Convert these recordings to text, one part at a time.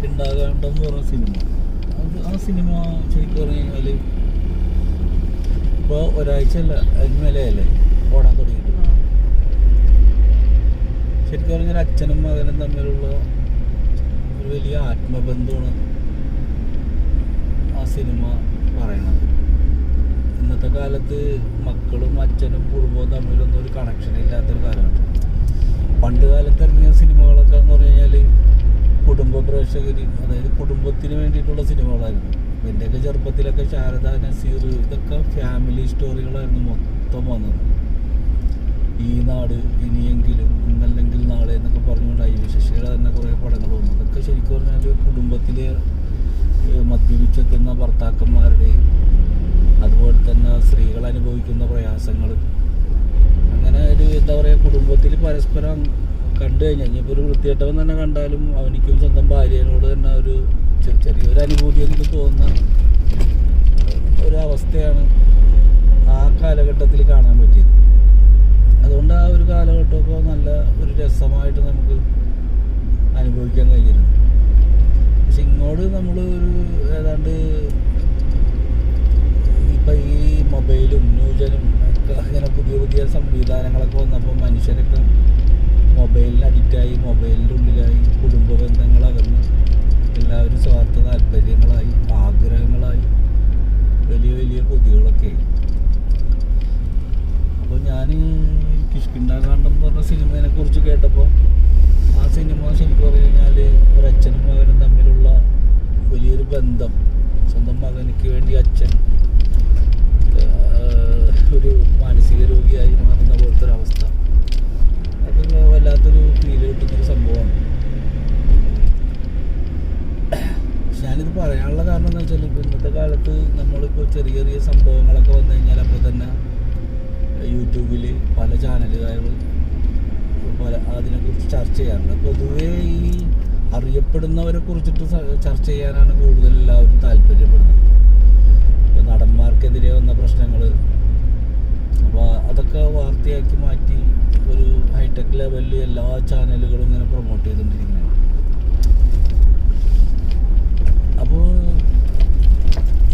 ശരിക്കുണ്ടാകാണ്ടെന്ന് പറഞ്ഞ സിനിമ, ആ സിനിമ ശരിക്കും പറഞ്ഞു കഴിഞ്ഞാൽ ഇപ്പോൾ ഒരാഴ്ചയല്ല അതിന് മേലെയല്ലേ ഓടാൻ തുടങ്ങിയിട്ട്. ശരിക്കും പറഞ്ഞാൽ അച്ഛനും മകനും തമ്മിലുള്ള ഒരു വലിയ ആത്മബന്ധമാണ് ആ സിനിമ പറയണത്. ഇന്നത്തെ കാലത്ത് മക്കളും അച്ഛനും കുടുംബവും തമ്മിലൊന്നും ഒരു കണക്ഷൻ ഇല്ലാത്തൊരു കാലഘട്ടം. പണ്ട് കാലത്ത് ഇറങ്ങിയ സിനിമകളൊക്കെ എന്ന് പറഞ്ഞു കഴിഞ്ഞാൽ കുടുംബ പ്രേക്ഷകർ, അതായത് കുടുംബത്തിന് വേണ്ടിയിട്ടുള്ള സിനിമകളായിരുന്നു. എൻ്റെയൊക്കെ ചെറുപ്പത്തിലൊക്കെ ശാരദ, നസീർ, ഇതൊക്കെ ഫാമിലി സ്റ്റോറികളായിരുന്നു മൊത്തം വന്നത്. ഈ നാട്, ഇനിയെങ്കിലും, ഇന്നല്ലെങ്കിൽ നാളെ എന്നൊക്കെ പറഞ്ഞുകൊണ്ട് ഐ വി ശശിയുടെ തന്നെ കുറേ പടങ്ങൾ വന്നു. അതൊക്കെ ശരിക്കും പറഞ്ഞാൽ കുടുംബത്തിലെ മദ്യപിച്ചെത്തുന്ന ഭർത്താക്കന്മാരുടെയും അതുപോലെ തന്നെ സ്ത്രീകൾ അനുഭവിക്കുന്ന പ്രയാസങ്ങൾ, അങ്ങനെ ഒരു എന്താ പറയുക, കുടുംബത്തിൽ പരസ്പരം കണ്ടു കഴിഞ്ഞാൽ ഇനിയിപ്പോൾ ഒരു വൃത്തികെട്ടവൻ തന്നെ കണ്ടാലും അവനിക്കും സ്വന്തം ഭാര്യനോട് തന്നെ ഒരു ചെറിയൊരു അനുഭൂതി എനിക്ക് തോന്നുന്ന ഒരവസ്ഥയാണ് ആ കാലഘട്ടത്തിൽ കാണാൻ പറ്റിയത്. അതുകൊണ്ട് ആ ഒരു കാലഘട്ടമൊക്കെ നല്ല ഒരു രസമായിട്ട് നമുക്ക് അനുഭവിക്കാൻ കഴിഞ്ഞിരുന്നു. പക്ഷെ ഇങ്ങോട്ട് നമ്മൾ ഒരു ഏതാണ്ട് ഇപ്പം ഈ മൊബൈലും ന്യൂജനും ഒക്കെ അങ്ങനെ പുതിയ പുതിയ സംവിധാനങ്ങളൊക്കെ വന്നപ്പോൾ മനുഷ്യരൊക്കെ മൊബൈലിന് അഡിക്റ്റായി, മൊബൈലിൻ്റെ ഉള്ളിലായി, കുടുംബ ബന്ധങ്ങളകന്ന് എല്ലാവരും സ്വാർത്ഥ താല്പര്യങ്ങളായി, ആഗ്രഹങ്ങളായി, വലിയ വലിയ കൊതികളൊക്കെ. അപ്പോൾ ഞാൻ കിഷ്കിന്ധാകാന്ഡം എന്ന് പറഞ്ഞ സിനിമയെ കുറിച്ച് കേട്ടപ്പോൾ ആ സിനിമ ശരിക്കും പറഞ്ഞു കഴിഞ്ഞാൽ ഒരച്ഛനും മകനും തമ്മിലുള്ള വലിയൊരു ബന്ധം, സ്വന്തം മകനിക്ക് വേണ്ടി അച്ഛൻ ഒരു മാനസിക രോഗിയായി മാറുന്ന പോലത്തെ ഒരവസ്ഥ, അതൊക്കെ വല്ലാത്തൊരു ഫീൽ കിട്ടുന്നൊരു സംഭവമാണ്. ഞാനിത് പറയാനുള്ള കാരണം എന്ന് വെച്ചാൽ ഇപ്പോൾ ഇന്നത്തെ കാലത്ത് നമ്മളിപ്പോൾ ചെറിയ ചെറിയ സംഭവങ്ങളൊക്കെ വന്നു കഴിഞ്ഞാൽ അപ്പോൾ തന്നെ യൂട്യൂബിൽ പല ചാനലുകാരും പല അതിനെക്കുറിച്ച് ചർച്ച ചെയ്യാറുണ്ട്. പൊതുവേ ഈ അറിയപ്പെടുന്നവരെ കുറിച്ചിട്ട് ചർച്ച ചെയ്യാനാണ് കൂടുതൽ എല്ലാവരും താല്പര്യപ്പെടുന്നത്. ഇപ്പോൾ നടന്മാർക്കെതിരെ വന്ന പ്രശ്നങ്ങൾ, അപ്പോൾ അതൊക്കെ വാർത്തയാക്കി മാറ്റി ഒരു ഹൈടെക് ലെവലിൽ എല്ലാ ചാനലുകളും ഇങ്ങനെ പ്രൊമോട്ട് ചെയ്തുകൊണ്ടിരിക്കുന്നത്. അപ്പോൾ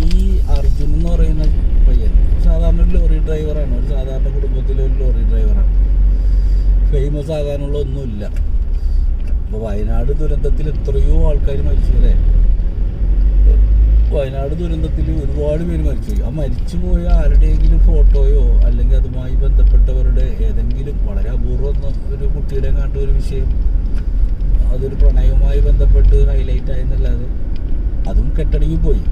ഈ അർജുൻ എന്ന് പറയുന്ന പയ്യൻ സാധാരണ ഒരു ലോറി ഡ്രൈവറാണ്, ഒരു സാധാരണ കുടുംബത്തിലെ ഒരു ലോറി ഡ്രൈവറാണ്. ഫേമസ് ആകാനുള്ള ഒന്നുമില്ല. അപ്പോൾ വയനാട് ദുരന്തത്തിൽ എത്രയോ ആൾക്കാർ മരിച്ചു അല്ലേ? വയനാട് ദുരന്തത്തിൽ ഒരുപാട് പേര് മരിച്ചുപോയി. ആ മരിച്ചുപോയ ആരുടെയെങ്കിലും ഫോട്ടോയോ അല്ലെങ്കിൽ അതുമായി ബന്ധപ്പെട്ടവരുടെ ഏതെങ്കിലും വളരെ അപൂർവം ഒരു കുട്ടിയുടെ കണ്ട ഒരു വിഷയം അതൊരു പ്രണയവുമായി ബന്ധപ്പെട്ട് ഹൈലൈറ്റ് ആയെന്നല്ലാതെ അതും കെട്ടടങ്ങി പോയി.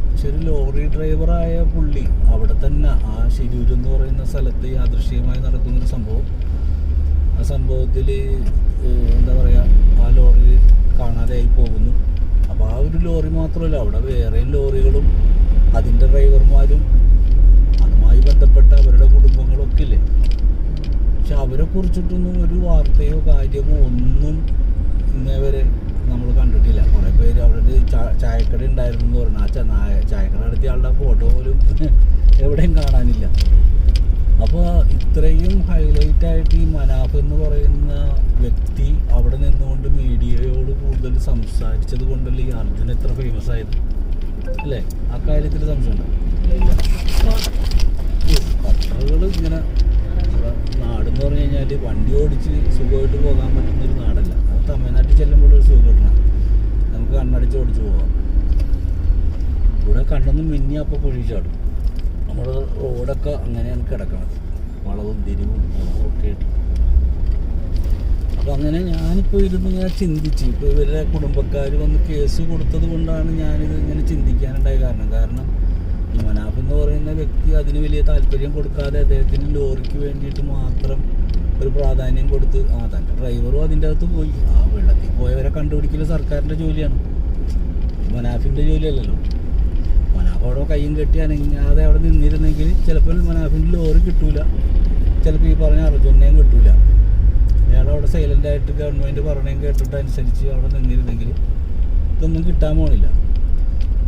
പക്ഷെ ഒരു ലോറി ഡ്രൈവറായ പുള്ളി അവിടെ തന്നെ ആ ശിരൂർ എന്ന് പറയുന്ന സ്ഥലത്ത് യാദൃശ്ചികമായി നടക്കുന്നൊരു സംഭവം, ആ സംഭവത്തിൽ എന്താ പറയുക, ആ ലോറി കാണാതെയായി പോകുന്നു. അപ്പോൾ ആ ഒരു ലോറി മാത്രമല്ല, അവിടെ വേറെയും ലോറികളും അതിൻ്റെ ഡ്രൈവർമാരും അതുമായി ബന്ധപ്പെട്ട അവരുടെ കുടുംബങ്ങളൊക്കെ ഇല്ലേ. പക്ഷെ അവരെ കുറിച്ചിട്ടൊന്നും ഒരു വാർത്തയോ കാര്യമോ ഒന്നും ഇന്നേ വരെ നമ്മൾ കണ്ടിട്ടില്ല. കുറേ പേര് അവിടെ ഒരു ചായക്കട ഉണ്ടായിരുന്നു എന്ന് പറഞ്ഞാൽ ആ ചായക്കട നടത്തിയ ആളുടെ ഫോട്ടോ പോലും എവിടെയും കാണാനില്ല. അപ്പോൾ ഇത്രയും ഹൈലൈറ്റ് ആയിട്ട് ഈ മനാഫ് എന്ന് പറയുന്ന വ്യക്തി അവിടെ നിന്നുകൊണ്ട് മീഡിയയോട് കൂടുതൽ സംസാരിച്ചത് കൊണ്ടല്ലേ ഈ അർജുൻ എത്ര ഫേമസ് ആയത് അല്ലേ? ആ കാര്യത്തിൽ സംശയമുണ്ടോ? കർഷകർ ഇങ്ങനെ നാടെന്ന് പറഞ്ഞു കഴിഞ്ഞാൽ വണ്ടി ഓടിച്ച് സുഖമായിട്ട് പോകാൻ പറ്റുന്നൊരു നാടല്ല. അത് തമിഴ്നാട്ടിൽ ചെല്ലുമ്പോൾ ഒരു സുഖം കിട്ടണം, നമുക്ക് കണ്ണടിച്ച് ഓടിച്ച് പോകാം. ഇവിടെ കണ്ണൊന്നും മിന്നി അപ്പോൾ കുഴിച്ചാടും. നമ്മുടെ റോഡൊക്കെ അങ്ങനെയാണ് കിടക്കുന്നത്, വളവും തിരിവും ഒക്കെ ആയിട്ട്. അപ്പോൾ അങ്ങനെ ഞാനിപ്പോൾ ഇരുന്ന് ഞാൻ ചിന്തിച്ച്, ഇപ്പോൾ ഇവരുടെ കുടുംബക്കാർ വന്ന് കേസ് കൊടുത്തത് കൊണ്ടാണ് ഞാനിത് ഇങ്ങനെ ചിന്തിക്കാനുണ്ടായ കാരണം ഈ മനാഫ് എന്ന് പറയുന്ന വ്യക്തി അതിന് വലിയ താല്പര്യം കൊടുക്കാതെ അദ്ദേഹത്തിന് ലോറിക്ക് വേണ്ടിയിട്ട് മാത്രം ഒരു പ്രാധാന്യം കൊടുത്ത് തൻ്റെ ഡ്രൈവറും അതിൻ്റെ അകത്ത് പോയി. ആ വെള്ളത്തിൽ പോയവരെ കണ്ടുപിടിക്കൽ സർക്കാരിൻ്റെ ജോലിയാണ്, മനാഫിൻ്റെ ജോലിയല്ലല്ലോ. മനാഫ് അവിടെ കയ്യും കെട്ടി അനങ്ങാതെ അവിടെ നിന്നിരുന്നെങ്കിൽ ചിലപ്പോൾ മനാഫിൻ്റെ ലോറി കിട്ടൂല, ചിലപ്പോൾ ഈ പറഞ്ഞ അർജുനെയും കിട്ടൂല. അയാളവിടെ സൈലൻ്റായിട്ട് ഗവൺമെൻറ് പറഞ്ഞേം കേട്ടിട്ട് അനുസരിച്ച് അവിടെ നിന്നിരുന്നെങ്കിൽ ഇതൊന്നും കിട്ടാൻ പോണില്ല.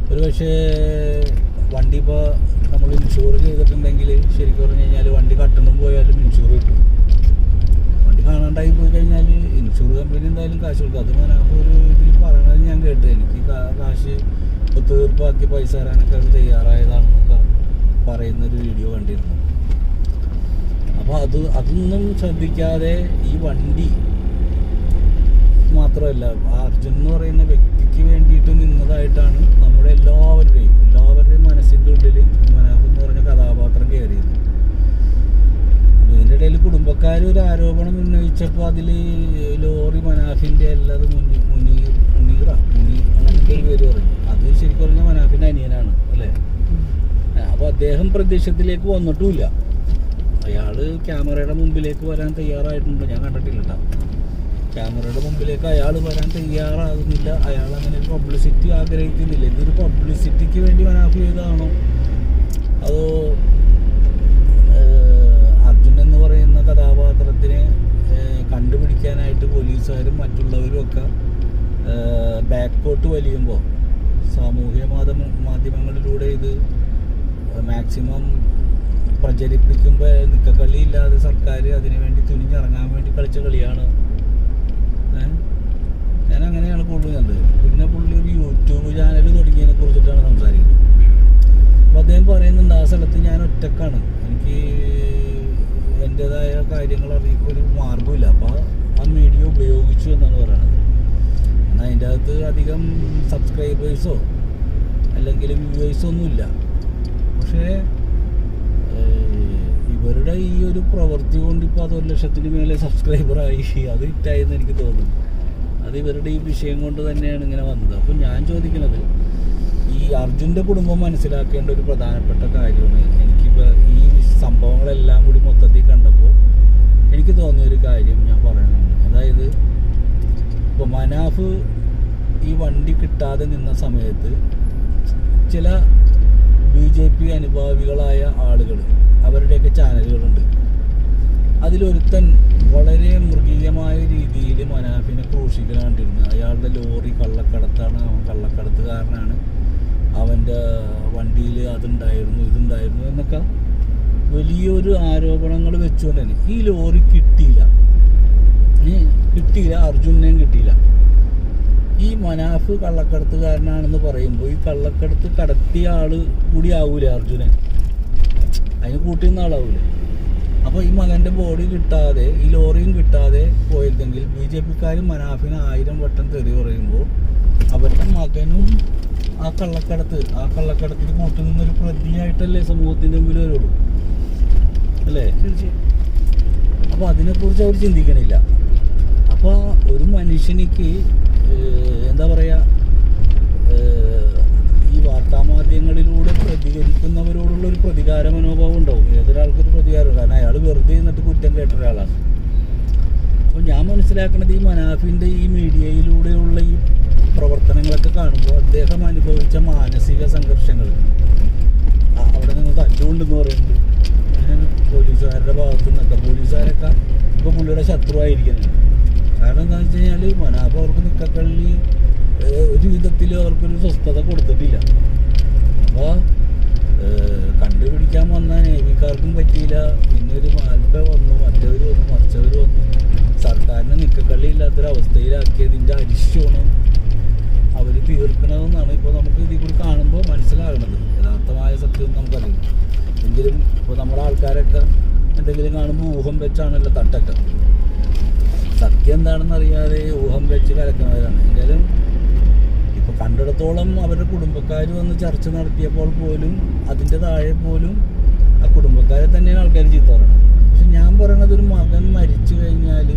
ഒരു പക്ഷേ വണ്ടി ഇപ്പോൾ നമ്മൾ ഇൻഷൂർ ചെയ്തിട്ടുണ്ടെങ്കിൽ ശരിക്കും പറഞ്ഞു കഴിഞ്ഞാൽ വണ്ടി കട്ടണം പോയാലും ഇൻഷൂർ കിട്ടും. വണ്ടി കാണാണ്ടായി പോയി കഴിഞ്ഞാൽ ഇൻഷൂർ കമ്പനി എന്തായാലും കാശ് കൊടുക്കും. അത് മനാഫ് ഒരു കാശ് ഇപ്പോൾ തീർപ്പാക്കി പൈസ തരാനൊക്കെ അവർ തയ്യാറായതാണെന്നൊക്കെ പറയുന്നൊരു വീഡിയോ കണ്ടിരുന്നു. അപ്പോൾ അതൊന്നും ശ്രദ്ധിക്കാതെ ഈ വണ്ടി മാത്രമല്ല, അർജുൻ എന്ന് പറയുന്ന വ്യക്തിക്ക് വേണ്ടിയിട്ട് നിന്നതായിട്ടാണ് നമ്മുടെ എല്ലാവരുടെയും മനസ്സിൻ്റെ ഉള്ളിൽ മനാഫ് എന്ന് പറഞ്ഞ കഥാപാത്രം കയറിയത്. അപ്പോൾ ഇതിൻ്റെ ഇടയിൽ കുടുംബക്കാർ ഒരു ആരോപണം ഉന്നയിച്ചപ്പോൾ അതിൽ ലോറി മനാഫിൻ്റെ അല്ലാതെ മുനീർ അങ്ങനത്തെ ഒരു പേര് പറഞ്ഞു. അത് ശരിക്കും പറഞ്ഞാൽ മനാഫിൻ്റെ അനിയനാണ് അല്ലേ. അപ്പോൾ അദ്ദേഹം പ്രദേശത്തിലേക്ക് വന്നിട്ടുമില്ല. അയാൾ ക്യാമറയുടെ മുമ്പിലേക്ക് വരാൻ തയ്യാറായിട്ടുണ്ട്. ഞാൻ കണ്ടിട്ടില്ല കേട്ടോ. ക്യാമറയുടെ മുമ്പിലേക്ക് അയാൾ വരാൻ തയ്യാറാകുന്നില്ല. അയാൾ അങ്ങനെ ഒരു പബ്ലിസിറ്റി ആഗ്രഹിക്കുന്നില്ല. ഇതൊരു പബ്ലിസിറ്റിക്ക് വേണ്ടി മനാഫ് ചെയ്തതാണോ അതോ അർജുൻ എന്ന് പറയുന്ന കഥാപാത്രത്തിനെ കണ്ടുപിടിക്കാനായിട്ട് പോലീസുകാരും മറ്റുള്ളവരും ഒക്കെ ബാക്കോട്ട് വലിയുമ്പോൾ സാമൂഹ്യ മാധ്യമങ്ങളിലൂടെ ഇത് മാക്സിമം പ്രചരിപ്പിക്കുമ്പോൾ നിക്കക്കളിയില്ലാതെ സർക്കാർ അതിനു വേണ്ടി തുനിഞ്ഞിറങ്ങാൻ വേണ്ടി കളിച്ച കളിയാണ്. ഞാൻ അങ്ങനെയാണ് കൂടുതൽ കണ്ടത്. പിന്നെ പുള്ളി ഒരു യൂട്യൂബ് ചാനൽ തുടങ്ങിയതിനെ കുറിച്ചിട്ടാണ് സംസാരിക്കുന്നത്. അപ്പോൾ അദ്ദേഹം പറയുന്നുണ്ട്, ആ സ്ഥലത്ത് ഞാൻ ഒറ്റക്കാണ്, എനിക്ക് എൻ്റേതായ കാര്യങ്ങൾ ഒരു മാർഗമില്ല. അപ്പോൾ ആ മീഡിയ ഉപയോഗിച്ചു എന്നാണ് പറയുന്നത്. എന്നാൽ അതിൻ്റെ അകത്ത് അധികം സബ്സ്ക്രൈബേഴ്സോ അല്ലെങ്കിൽ വ്യൂവേഴ്സോ ഒന്നുമില്ല. പക്ഷേ ഇവരുടെ ഈ ഒരു പ്രവൃത്തി കൊണ്ട് ഇപ്പോൾ അത് 1 ലക്ഷത്തിന് മേലെ സബ്സ്ക്രൈബറായി. അത് ഹിറ്റായെന്ന് എനിക്ക് തോന്നുന്നു. അത് ഇവരുടെ ഈ വിഷയം കൊണ്ട് തന്നെയാണ് ഇങ്ങനെ വന്നത്. അപ്പോൾ ഞാൻ ചോദിക്കുന്നത്, ഈ അർജുൻ്റെ കുടുംബം മനസ്സിലാക്കേണ്ട ഒരു പ്രധാനപ്പെട്ട കാര്യമാണ്. എനിക്കിപ്പോൾ ഈ സംഭവങ്ങളെല്ലാം കൂടി മൊത്തത്തിൽ കണ്ടപ്പോൾ എനിക്ക് തോന്നിയൊരു കാര്യം ഞാൻ പറയണമെന്ന്. അതായത് ഇപ്പോൾ മനാഫ് ഈ വണ്ടി കിട്ടാതെ നിന്ന സമയത്ത് ചില BJP അനുഭാവികളായ ആളുകൾ, അവരുടെയൊക്കെ ചാനലുകളുണ്ട്. അതിലൊരുത്തൻ വളരെ മൃഗീയമായ രീതിയിൽ മനാഫിനെ ക്രൂശിക്കലാണ്ടിരുന്നു. അയാളുടെ ലോറി കള്ളക്കടത്താണ്, അവൻ കള്ളക്കടത്തുകാരനാണ്, അവൻ്റെ വണ്ടിയിൽ അതുണ്ടായിരുന്നു ഇതുണ്ടായിരുന്നു എന്നൊക്കെ വലിയൊരു ആരോപണങ്ങൾ വെച്ചുകൊണ്ട് തന്നെ ഈ ലോറി കിട്ടിയില്ല, അർജുനെയും കിട്ടിയില്ല. ഈ മനാഫ് കള്ളക്കടത്തുകാരനാണെന്ന് പറയുമ്പോൾ ഈ കള്ളക്കടത്ത് കടത്തിയ ആൾ കൂടി ആവൂലേ അർജുനൻ, അതിന് കൂട്ടിയുന്ന ആളാവൂലേ. അപ്പോൾ ഈ മകൻ്റെ ബോഡി കിട്ടാതെ ഈ ലോറിയും കിട്ടാതെ പോയിരുന്നെങ്കിൽ BJPക്കാർ മനാഫിന് 1000 വട്ടം തെറി പറയുമ്പോൾ അവരുടെ മകനും ആ കള്ളക്കടത്തിന് കൂട്ടുനിന്നൊരു പ്രതിയായിട്ടല്ലേ സമൂഹത്തിൻ്റെ മുമ്പിൽ വരുള്ളൂ അല്ലേ. അപ്പോൾ അതിനെക്കുറിച്ച് അവർ ചിന്തിക്കണില്ല. അപ്പോൾ ഒരു മനുഷ്യനിക്ക് എന്താ പറയുക, ഈ വാർത്താമാധ്യമങ്ങളിലൂടെ പ്രതികരിക്കുന്നവരോടുള്ള ഒരു പ്രതികാര മനോഭാവം ഉണ്ടാവും. ഏതൊരാൾക്കൊരു പ്രതികാരം, കാരണം അയാൾ വെറുതെ നിന്നിട്ട് കുറ്റം കേട്ട ഒരാളാണ്. അപ്പോൾ ഞാൻ മനസ്സിലാക്കുന്നത് ഈ മനാഫിൻ്റെ ഈ മീഡിയയിലൂടെയുള്ള ഈ പ്രവർത്തനങ്ങളൊക്കെ കാണുമ്പോൾ അദ്ദേഹം അനുഭവിച്ച മാനസിക സംഘർഷങ്ങൾ, അവിടെ നിന്ന് തല്ലുകൊണ്ടെന്ന് പറയുന്നത് പോലീസുകാരുടെ ഭാഗത്തു നിന്നൊക്കെ, പോലീസുകാരൊക്കെ ഇപ്പോൾ പുള്ളിയുടെ ശത്രുവായിരിക്കുന്നത്. കാരണം എന്താണെന്ന് വെച്ച് കഴിഞ്ഞാൽ മനാഫ് അവർക്ക് നിക്കക്കള്ളി ഒരു വിധത്തിൽ അവർക്കൊരു സ്വസ്ഥത കൊടുത്തിട്ടില്ല. അപ്പോൾ കണ്ടുപിടിക്കാൻ വന്ന നേവിക്കാർക്കും പറ്റിയില്ല. പിന്നെ ഒരു മാൽപ്പ വന്നു, മറ്റവർ വന്നു, മറിച്ചവർ വന്നു. സർക്കാരിന് നിക്കക്കള്ളി ഇല്ലാത്തൊരവസ്ഥയിലാക്കിയതിൻ്റെ അരിശമാണ് അവർ തീർക്കണമെന്നാണ് ഇപ്പോൾ നമുക്ക് ഇതിൽ കൂടി കാണുമ്പോൾ മനസ്സിലാകുന്നത്. യഥാർത്ഥമായ സത്യം നമുക്കറിയില്ല. എങ്കിലും ഇപ്പോൾ നമ്മുടെ ആൾക്കാരൊക്കെ എന്തെങ്കിലും കാണുമ്പോൾ ഊഹം വെച്ചാണല്ലോ തട്ടൊക്കെ. സത്യം എന്താണെന്ന് അറിയാതെ ഊഹം വെച്ച് കലക്കുന്നവരാണ്. എന്തായാലും ഇപ്പോൾ കണ്ടിടത്തോളം അവരുടെ കുടുംബക്കാർ വന്ന് ചർച്ച നടത്തിയപ്പോൾ പോലും അതിൻ്റെ താഴെ പോലും ആ കുടുംബക്കാരെ തന്നെയാണ് ആൾക്കാർ ചീത്ത പറയുന്നത്. പക്ഷെ ഞാൻ പറയണത്, ഒരു മകൻ മരിച്ചു കഴിഞ്ഞാൽ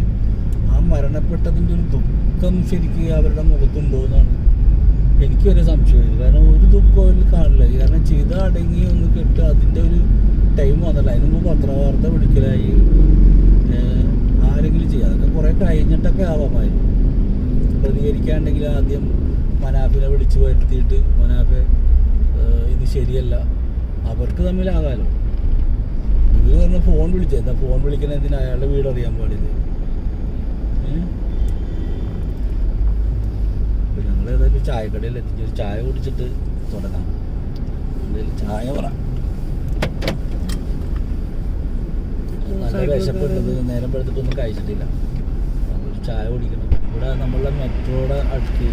ആ മരണപ്പെട്ടതിൻ്റെ ഒരു ദുഃഖം ശരിക്കും അവരുടെ മുഖത്തുണ്ടോ എന്നാണ് എനിക്കൊരു സംശയം. കാരണം ഒരു ദുഃഖം അതിൽ കാണില്ല. കാരണം ചെയ്ത അടങ്ങി ഒന്ന് കെട്ട് അതിൻ്റെ ഒരു ടൈം വന്നല്ല. അതിന് മുമ്പ് പത്രവാർത്ത വിളിക്കലായി, ആരെങ്കിലും ചെയ്യുക, അതൊക്കെ കുറേ കഴിഞ്ഞിട്ടൊക്കെ ആവാമായിരുന്നു. പ്രതികരിക്കാണ്ടെങ്കിൽ ആദ്യം മനാഫിനെ വിളിച്ചു വരുത്തിയിട്ട് മനാഫെ ഇത് ശരിയല്ല, അവർക്ക് തമ്മിലാകാലോ. ഇവർ പറഞ്ഞ ഫോൺ വിളിച്ചെന്താ, ഫോൺ വിളിക്കുന്ന എന്തിനാ, അയാളുടെ വീട് അറിയാൻ പാടില്ല. അപ്പം ഞങ്ങൾ ഏതായാലും ചായക്കടയിൽ എത്തിച്ച് ഒരു ചായ കുടിച്ചിട്ട് തുടങ്ങാം. എന്തായാലും ചായ പറ, നല്ല വിശപ്പുള്ളത്, നേരം വെളുത്തിട്ടൊന്നും കഴിച്ചിട്ടില്ല. ഒരു ചായ കുടിക്കണം. ഇവിടെ നമ്മളുടെ മെട്രോയുടെ അടുത്ത്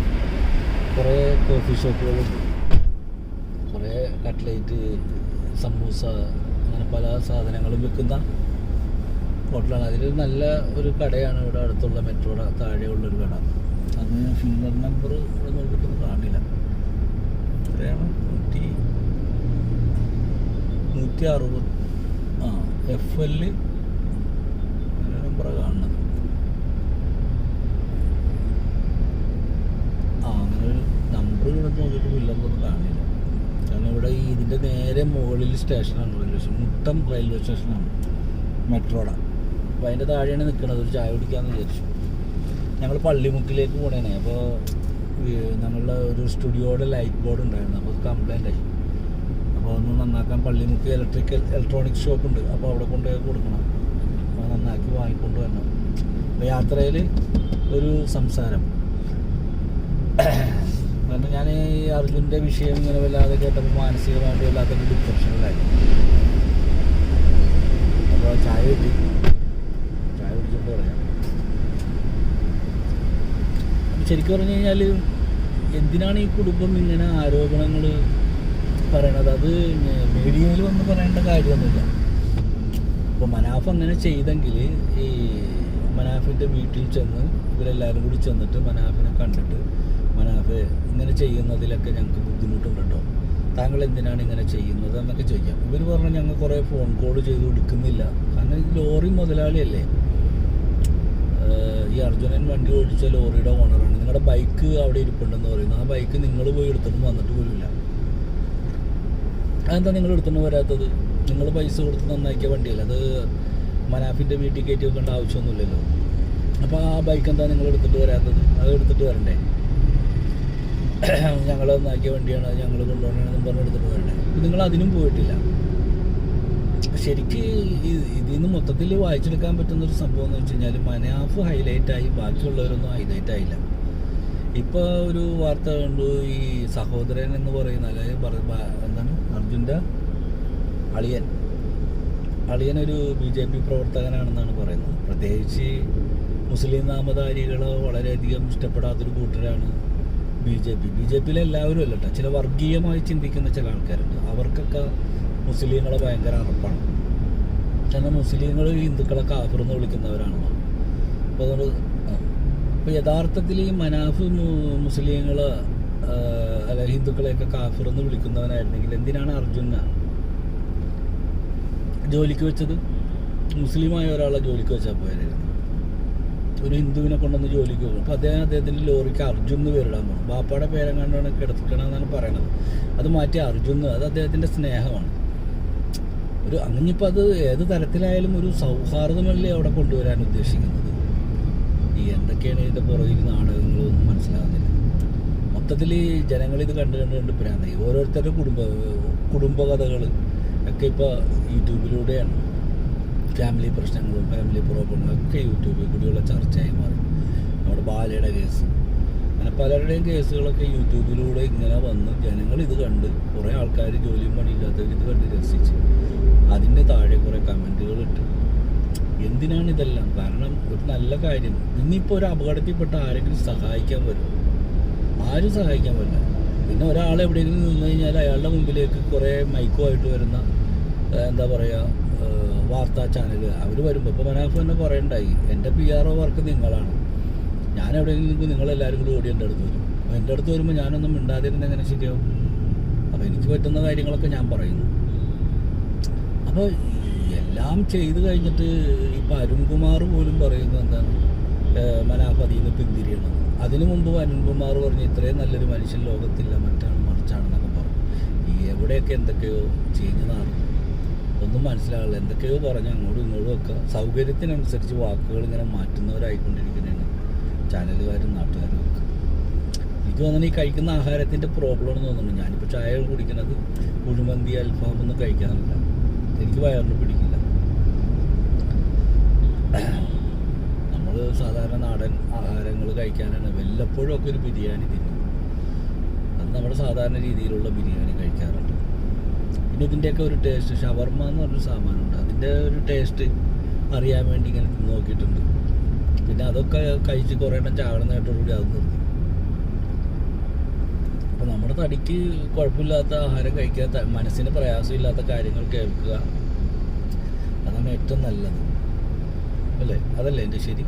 കുറേ കോഫി ഷോപ്പുകളുണ്ട്, കുറേ കട്ട്ലേറ്റ്, സമൂസ, അങ്ങനെ പല സാധനങ്ങളും വിൽക്കുന്ന ഹോട്ടലാണ്. അതിൽ നല്ല ഒരു കടയാണ് ഇവിടെ അടുത്തുള്ള മെട്രോയുടെ താഴെയുള്ളൊരു കട. അത് ഫിംഗർ നമ്പർ ഇവിടെ നോക്കിയിട്ടൊന്നും കാണില്ല. എത്രയാണ്? 160 FL നമ്പറാണ് കാണുന്നത്. അങ്ങനെ ഒരു നമ്പർ ഇവിടെ നോക്കിയിട്ട് ഇല്ലെന്നൊന്നും കാണില്ല. കാരണം ഇവിടെ ഇതിൻ്റെ നേരെ മുകളിൽ സ്റ്റേഷനാണ്, റെയിൽവേ സ്റ്റേഷൻ, മുട്ടം റെയിൽവേ സ്റ്റേഷനാണ് മെട്രോയുടെ. അപ്പോൾ അതിൻ്റെ താഴെയാണ് നിൽക്കുന്നത്. ഒരു ചായ കുടിക്കാമെന്ന് വിചാരിച്ചു. ഞങ്ങൾ പള്ളിമുക്കിലേക്ക് പോകണേ. അപ്പോൾ ഞങ്ങളുടെ ഒരു സ്റ്റുഡിയോയുടെ ലൈറ്റ് ബോർഡ് ഉണ്ടായിരുന്നു, അപ്പോൾ കംപ്ലൈൻ്റ് ആയി. അപ്പോൾ ഒന്ന് നന്നാക്കാൻ പള്ളിമുക്ക് ഇലക്ട്രോണിക്സ് ഷോപ്പുണ്ട്, അപ്പോൾ അവിടെ കൊണ്ടുപോയി കൊടുക്കണം. അപ്പോൾ നന്നാക്കി വാങ്ങിക്കൊണ്ട് വരണം. അപ്പോൾ യാത്രയിൽ ഒരു സംസാരം, കാരണം ഞാൻ ഈ അർജുൻ്റെ വിഷയം ഇങ്ങനെ വല്ലാതെ കേട്ടപ്പോൾ മാനസികമായിട്ട് വല്ലാത്തൊരു ഡിപ്രഷനിലായി. അപ്പോൾ ചായ കുടിച്ചിട്ട് പറയാം. ശരിക്കും പറഞ്ഞു കഴിഞ്ഞാൽ എന്തിനാണ് ഈ കുടുംബം ഇങ്ങനെ ആരോപണങ്ങൾ പറയണത്? അത് മീഡിയയിൽ വന്ന് പറയേണ്ട കാര്യമൊന്നുമില്ല. ഇപ്പോൾ മനാഫ് അങ്ങനെ ചെയ്തെങ്കിൽ ഈ മനാഫിൻ്റെ വീട്ടിൽ ചെന്ന് ഇവരെല്ലാവരും കൂടി ചെന്നിട്ട് മനാഫിനെ കണ്ടിട്ട്, മനാഫ് ഇങ്ങനെ ചെയ്യുന്നതിലൊക്കെ ഞങ്ങൾക്ക് ബുദ്ധിമുട്ടുണ്ട് കേട്ടോ, താങ്കൾ എന്തിനാണ് ഇങ്ങനെ ചെയ്യുന്നത് എന്നൊക്കെ ചോദിക്കാം. ഇവർ പറഞ്ഞു ഞങ്ങൾ കുറേ ഫോൺ കോൾ ചെയ്ത് കൊടുക്കുന്നില്ല. കാരണം ഈ ലോറി മുതലാളിയല്ലേ, ഈ അർജുനൻ വണ്ടി ഓടിച്ച ലോറിയുടെ ഓണറാണ്. നിങ്ങളുടെ ബൈക്ക് അവിടെ ഇരിപ്പുണ്ടെന്ന് പറയുന്നു. ആ ബൈക്ക് നിങ്ങൾ പോയി എടുത്തിട്ട് വന്നിട്ട് പോലില്ല. അതെന്താ നിങ്ങൾ എടുത്തിട്ട് വരാത്തത്? നിങ്ങൾ പൈസ കൊടുത്ത് നന്നാക്കിയ വണ്ടിയല്ല അത്, മനാഫിൻ്റെ വീട്ടിൽ കയറ്റി വെക്കേണ്ട ആവശ്യമൊന്നുമില്ലല്ലോ. അപ്പോൾ ആ ബൈക്ക് എന്താ നിങ്ങൾ എടുത്തിട്ട് വരാത്തത്? അത് എടുത്തിട്ട് വരണ്ടേ? ഞങ്ങൾ നന്നാക്കിയ വണ്ടിയാണ്, അത് ഞങ്ങൾ കൊണ്ടുപോകണമെന്നും പറഞ്ഞ് എടുത്തിട്ട് വരണ്ടേ? നിങ്ങൾ അതിനും പോയിട്ടില്ല. ശരിക്ക് ഇതിൽ നിന്ന് മൊത്തത്തിൽ വായിച്ചെടുക്കാൻ പറ്റുന്നൊരു സംഭവം എന്ന് വെച്ച് കഴിഞ്ഞാൽ മനാഫ് ഹൈലൈറ്റായി, ബാക്കിയുള്ളവരൊന്നും ഹൈലൈറ്റ് ആയില്ല. ഇപ്പോൾ ഒരു വാർത്ത കണ്ടു, ഈ സഹോദരൻ എന്ന് പറയുന്ന, അതായത് എന്താണ് അർജുൻ്റെ അളിയനൊരു BJP പ്രവർത്തകനാണെന്നാണ് പറയുന്നത്. പ്രത്യേകിച്ച് മുസ്ലിം നാമധാരികളെ വളരെയധികം ഇഷ്ടപ്പെടാത്തൊരു കൂട്ടരാണ് BJPയിലെ എല്ലാവരും അല്ല കേട്ടോ, ചില വർഗീയമായി ചിന്തിക്കുന്ന ചില ആൾക്കാരുണ്ട്. അവർക്കൊക്കെ മുസ്ലിങ്ങളെ ഭയങ്കര അറപ്പാണ്. കാരണം മുസ്ലിങ്ങൾ ഹിന്ദുക്കളെ കാഫിറെന്ന് വിളിക്കുന്നവരാണല്ലോ. അപ്പോൾ അതുകൊണ്ട് ഇപ്പോൾ യഥാർത്ഥത്തിൽ ഈ മനാഫ് മുസ്ലിങ്ങൾ അല്ല ഹിന്ദുക്കളെയൊക്കെ കാഫിറെന്ന് വിളിക്കുന്നവനായിരുന്നെങ്കിൽ എന്തിനാണ് അർജുന ജോലിക്ക് വെച്ചത്? മുസ്ലിമായ ഒരാളെ ജോലിക്ക് വെച്ചാൽ പോയായിരുന്നു. ഒരു ഹിന്ദുവിനെ കൊണ്ടുവന്ന് ജോലിക്ക് പോകും. അപ്പോൾ അദ്ദേഹത്തിൻ്റെ ലോറിക്ക് അർജുൻ എന്ന് പേരിടാൻ പോകും. ബാപ്പയുടെ പേരെങ്ങാണ്ടാണ് കിടക്കണമെന്നാണ് പറയണത്. അത് മാറ്റി അർജുൻ, അത് അദ്ദേഹത്തിൻ്റെ സ്നേഹമാണ്. ഒരു അങ്ങനിപ്പോൾ അത് ഏത് തരത്തിലായാലും ഒരു സൗഹാർദ്ദമല്ലേ അവിടെ കൊണ്ടുവരാൻ ഉദ്ദേശിക്കുന്നത്. ഈ എന്തൊക്കെയാണ് ഇതിൻ്റെ പുറകിൽ നാടകങ്ങളൊന്നും മനസ്സിലാകുന്നില്ല. മൊത്തത്തിൽ ജനങ്ങളിത് കണ്ട് ഭ്രാന്തായി. ഓരോരുത്തരുടെ കുടുംബകഥകൾ ഒക്കെ ഇപ്പോൾ യൂട്യൂബിലൂടെയാണ്. ഫാമിലി പ്രശ്നങ്ങളും ഫാമിലി പ്രോബ്ലങ്ങളും ഒക്കെ യൂട്യൂബിൽ കൂടിയുള്ള ചർച്ചയായി മാറി. നമ്മുടെ ബാലയുടെ കേസ്, അങ്ങനെ പലരുടെയും കേസുകളൊക്കെ യൂട്യൂബിലൂടെ ഇങ്ങനെ വന്ന് ജനങ്ങൾ ഇത് കണ്ട്, കുറേ ആൾക്കാർ ജോലിയും പണിയില്ലാത്തവർ ഇത് കണ്ട് രസിച്ച് അതിൻ്റെ താഴെ കുറേ കമൻറ്റുകൾ ഇട്ട്. എന്തിനാണ് ഇതെല്ലാം? കാരണം ഒരു നല്ല കാര്യം, ഇന്നിപ്പോൾ ഒരു അപകടത്തിൽപ്പെട്ട ആരെങ്കിലും സഹായിക്കാൻ വരും? ആരും സഹായിക്കാൻ പറ്റില്ല. പിന്നെ ഒരാൾ എവിടെയെങ്കിലും നിന്ന് കഴിഞ്ഞാൽ അയാളുടെ മുമ്പിലേക്ക് കുറേ മൈക്കുമായിട്ട് വരുന്ന എന്താ പറയുക വാർത്താ ചാനൽ അവർ വരുമ്പോൾ, ഇപ്പോൾ മനാഫ് തന്നെ പറയണ്ടായി, എൻ്റെ PRO വർക്ക് നിങ്ങളാണ്, ഞാൻ എവിടെയെങ്കിലും നിങ്ങളെല്ലാവരും കൂടി ഓടി എൻ്റെ അടുത്ത് വരും. അപ്പോൾ എൻ്റെ അടുത്ത് വരുമ്പോൾ ഞാനൊന്നും മിണ്ടാതിരുന്ന എങ്ങനെ ശരിയാവും? അപ്പോൾ എനിക്ക് പറ്റുന്ന കാര്യങ്ങളൊക്കെ ഞാൻ പറയുന്നു. അപ്പോൾ എല്ലാം ചെയ്ത് കഴിഞ്ഞിട്ട് ഇപ്പോൾ അരുൺകുമാർ പോലും പറയുന്നത് എന്താണ്, മനാഫ് അതിൽ നിന്ന് പിന്തിരിയണം. അതിനു മുമ്പ് അരുൺകുമാർ പറഞ്ഞു ഇത്രയും നല്ലൊരു മനുഷ്യൻ ലോകത്തില്ല, മറ്റാണ് മറിച്ചാണെന്നൊക്കെ പറഞ്ഞു. ഈ എവിടെയൊക്കെ എന്തൊക്കെയോ ചെയ്യുന്നതാണ്, ഒന്നും മനസ്സിലാകില്ല. എന്തൊക്കെയോ പറഞ്ഞ് അങ്ങോട്ടും ഇങ്ങോട്ടും ഒക്കെ സൗകര്യത്തിനനുസരിച്ച് വാക്കുകൾ ഇങ്ങനെ മാറ്റുന്നവരായിക്കൊണ്ടിരിക്കുന്നതാണ് ചാനലുകാരും നാട്ടുകാരും ഒക്കെ. എനിക്ക് തോന്നുന്നു ഈ കഴിക്കുന്ന ആഹാരത്തിൻ്റെ പ്രോബ്ലം എന്ന് തോന്നുന്നു. ഞാനിപ്പോൾ ചായ കുടിക്കുന്നത് കുഴിമന്തി അൽഫാമൊന്നും കഴിക്കാറില്ല, എനിക്ക് വയറിന് പിടിക്കില്ല. നമ്മൾ സാധാരണ നാടൻ ആഹാരങ്ങൾ കഴിക്കാനാണ് വല്ലപ്പോഴും ഒക്കെ ഒരു ബിരിയാണി തിന്നും. അത് നമ്മുടെ സാധാരണ രീതിയിലുള്ള ബിരിയാണി കഴിക്കാറുണ്ട്. പിന്നെ ഇതിൻ്റെയൊക്കെ ഒരു ടേസ്റ്റ്, ഷവർമ്മ എന്ന് പറഞ്ഞൊരു സാധനമുണ്ട്, അതിൻ്റെ ഒരു ടേസ്റ്റ് അറിയാൻ വേണ്ടി ഇങ്ങനെ നോക്കിയിട്ടുണ്ട്. പിന്നെ അതൊക്കെ കഴിച്ച് കുറേ എണ്ണം ചാടുന്നതായിട്ടോടുകൂടി അത് നിർത്തി. അപ്പോൾ നമ്മുടെ തടിക്ക് കുഴപ്പമില്ലാത്ത ആഹാരം കഴിക്കുക, മനസ്സിന് പ്രയാസമില്ലാത്ത കാര്യങ്ങൾ കേൾക്കുക, അതാണ് ഏറ്റവും നല്ലത് അല്ലേ? അതല്ലേ എൻ്റെ ശരി?